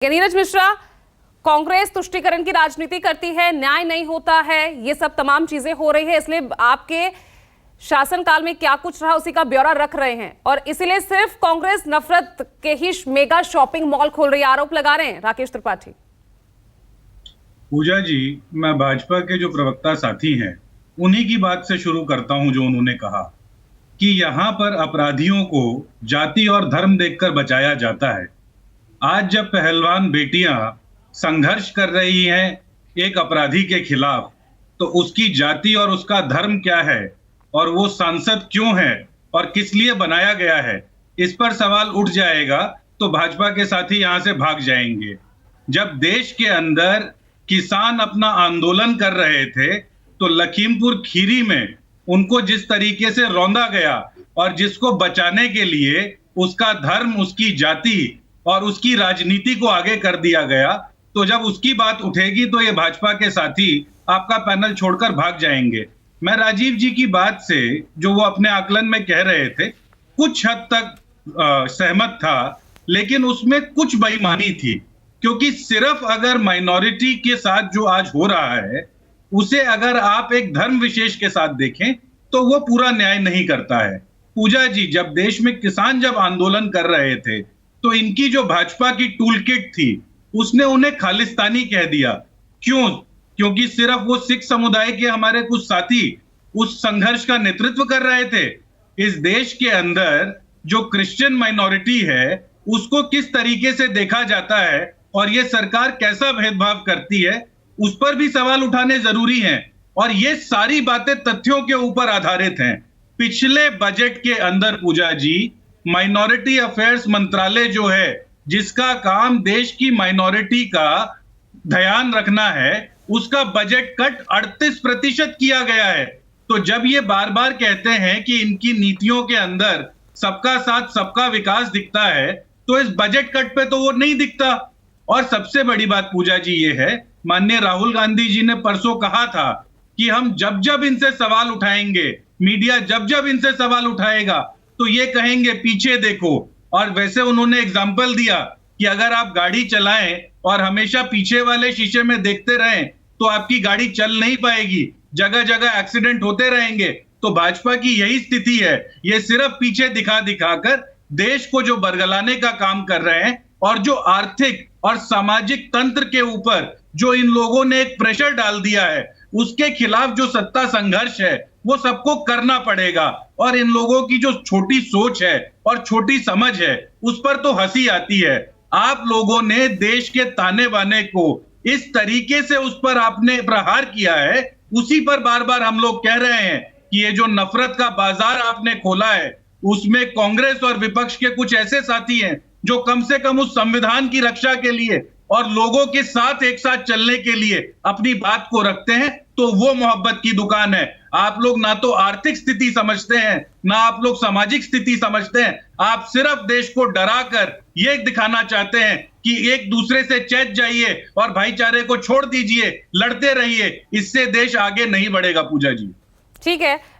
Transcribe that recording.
नीरज मिश्रा, कांग्रेस तुष्टीकरण की राजनीति करती है, न्याय नहीं होता है, ये सब तमाम चीजें हो रही है, इसलिए आपके शासनकाल में क्या कुछ रहा उसी का ब्यौरा रख रहे हैं और इसीलिए सिर्फ कांग्रेस नफरत के ही मेगा शॉपिंग मॉल खोल रही है, आरोप लगा रहे हैं राकेश त्रिपाठी। पूजा जी, मैं भाजपा के जो प्रवक्ता साथी हैं उन्हीं की बात से शुरू करता हूं, जो उन्होंने कहा कि यहां पर अपराधियों को जाति और धर्म देखकर बचाया जाता है। आज जब पहलवान बेटियां संघर्ष कर रही हैं एक अपराधी के खिलाफ, तो उसकी जाति और उसका धर्म क्या है और वो सांसद क्यों है और किस लिए बनाया गया है, इस पर सवाल उठ जाएगा तो भाजपा के साथी यहां से भाग जाएंगे। जब देश के अंदर किसान अपना आंदोलन कर रहे थे तो लखीमपुर खीरी में उनको जिस तरीके से रौंदा गया और जिसको बचाने के लिए उसका धर्म, उसकी जाति और उसकी राजनीति को आगे कर दिया गया, तो जब उसकी बात उठेगी तो ये भाजपा के साथी आपका पैनल छोड़कर भाग जाएंगे। मैं राजीव जी की बात से, जो वो अपने आकलन में कह रहे थे, कुछ हद तक सहमत था, लेकिन उसमें कुछ बेईमानी थी, क्योंकि सिर्फ अगर माइनॉरिटी के साथ जो आज हो रहा है उसे अगर आप एक धर्म विशेष के साथ देखें तो वो पूरा न्याय नहीं करता है। पूजा जी, जब देश में किसान जब आंदोलन कर रहे थे तो इनकी जो भाजपा की टूल किट थी उसने उन्हें खालिस्तानी कह दिया। क्यों? क्योंकि सिर्फ वो सिख समुदाय के हमारे कुछ साथी उस संघर्ष का नेतृत्व कर रहे थे। इस देश के अंदर जो क्रिश्चियन माइनॉरिटी है उसको किस तरीके से देखा जाता है और ये सरकार कैसा भेदभाव करती है, उस पर भी सवाल उठाने जरूरी हैं। और ये सारी बातें तथ्यों के ऊपर आधारित हैं। पिछले बजट के अंदर पूजा जी, माइनॉरिटी अफेयर्स मंत्रालय जो है, जिसका काम देश की माइनॉरिटी का ध्यान रखना है, उसका बजट कट 38% किया गया है। तो जब ये बार बार कहते हैं कि इनकी नीतियों के अंदर सबका साथ सबका विकास दिखता है, तो इस बजट कट पे तो वो नहीं दिखता। और सबसे बड़ी बात पूजा जी ये है, माननीय राहुल गांधी जी ने परसों कहा था कि हम जब जब इनसे सवाल उठाएंगे, मीडिया जब जब इनसे सवाल उठाएगा तो ये कहेंगे पीछे देखो। और वैसे उन्होंने एग्जाम्पल दिया कि अगर आप गाड़ी चलाएं और हमेशा पीछे वाले शीशे में देखते रहें तो आपकी गाड़ी चल नहीं पाएगी, जगह जगह एक्सीडेंट होते रहेंगे। तो भाजपा की यही स्थिति है, ये सिर्फ पीछे दिखा दिखाकर देश को जो बरगलाने का काम कर रहे हैं और जो आर्थिक और सामाजिक तंत्र के ऊपर जो इन लोगों ने एक प्रेशर डाल दिया है, उसके खिलाफ जो सत्ता संघर्ष है वो सबको करना पड़ेगा। और इन लोगों की जो छोटी सोच है और छोटी समझ है उस पर तो हंसी आती है। आप लोगों ने देश के ताने बाने को इस तरीके से उस पर आपने प्रहार किया है, उसी पर बार बार हम लोग कह रहे हैं कि ये जो नफरत का बाजार आपने खोला है उसमें कांग्रेस और विपक्ष के कुछ ऐसे साथी हैं जो कम से कम उस संविधान की रक्षा के लिए और लोगों के साथ एक साथ चलने के लिए अपनी बात को रखते हैं, तो वो मोहब्बत की दुकान है। आप लोग ना तो आर्थिक स्थिति समझते हैं, ना आप लोग सामाजिक स्थिति समझते हैं। आप सिर्फ देश को डराकर ये दिखाना चाहते हैं कि एक दूसरे से चैत जाइए और भाईचारे को छोड़ दीजिए, लड़ते रहिए। इससे देश आगे नहीं बढ़ेगा पूजा जी। ठीक है।